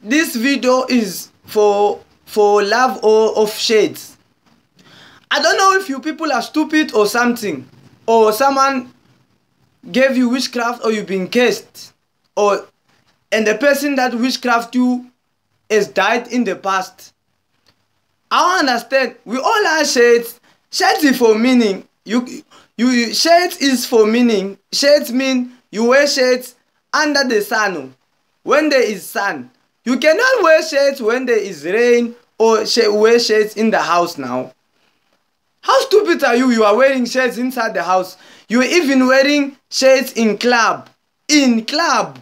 this video is for love of shades. I don't know if you people are stupid or something, or someone gave you witchcraft, or you've been cursed, and the person that witchcraft you has died in the past. I understand. We all are shades. Shades is for meaning. Shades is for meaning. Shades mean you wear shades under the sun. When there is sun, you cannot wear shades when there is rain, or wear shades in the house now. How stupid are you? You are wearing shades inside the house. You are even wearing shades in club. In club.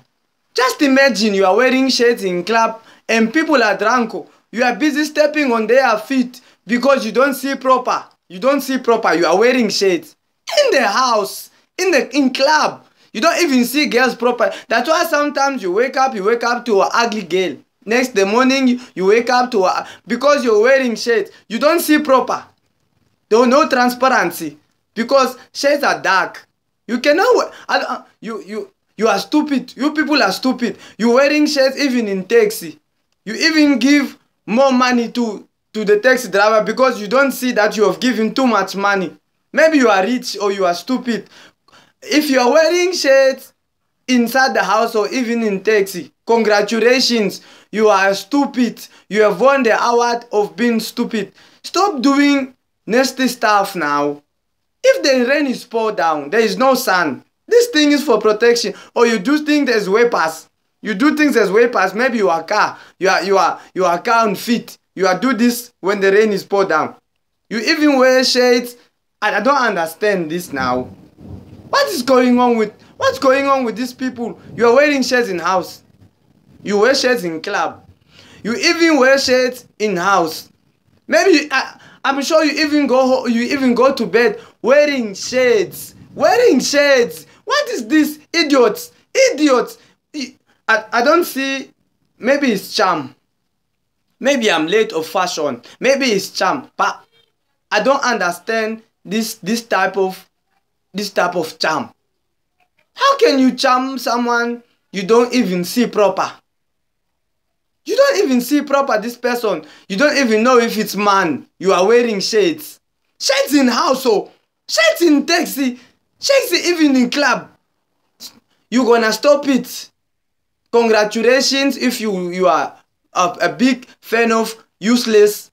Just imagine you are wearing shades in club and people are drunk. You are busy stepping on their feet because you don't see proper. You don't see proper. You are wearing shades. In the house. In club. You don't even see girls proper. That's why sometimes you wake up to an ugly girl. Next the morning you wake up to because you're wearing shades. You don't see proper. There is no transparency because shades are dark. You cannot wear, you are stupid. You people are stupid. You wearing shades even in taxi. You even give more money to the taxi driver because you don't see that you have given too much money. Maybe you are rich or you are stupid. If you are wearing shades inside the house or even in taxi, congratulations, you are stupid. You have won the award of being stupid. Stop doing nasty stuff now. If the rain is poured down, there is no sun. This thing is for protection. Or you do things as weapons. You do things as weapons. Maybe you are car. You are car on feet. You are do this when the rain is poured down. You even wear shades. I don't understand this now. What's going on with these people? You are wearing shades in house. You wear shades in club. You even wear shades in house. Maybe I'm sure you even go to bed wearing shades. Wearing shades. What is this? Idiots. Idiots. I don't see. Maybe it's charm. Maybe I'm late of fashion. Maybe it's charm. But I don't understand this type of charm. How can you charm someone you don't even see proper? You don't even see proper this person. You don't even know if it's man. You are wearing shades. Shades in house, oh. Shades in taxi. Shades even in club. You gonna stop it. Congratulations if you are a big fan of useless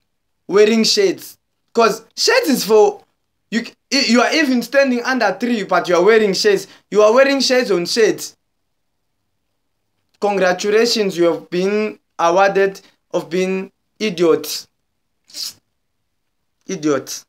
wearing shades. Because shades is for... You are even standing under a tree, but you are wearing shades. You are wearing shades on shades. Congratulations, you have been awarded of being idiots. Idiots.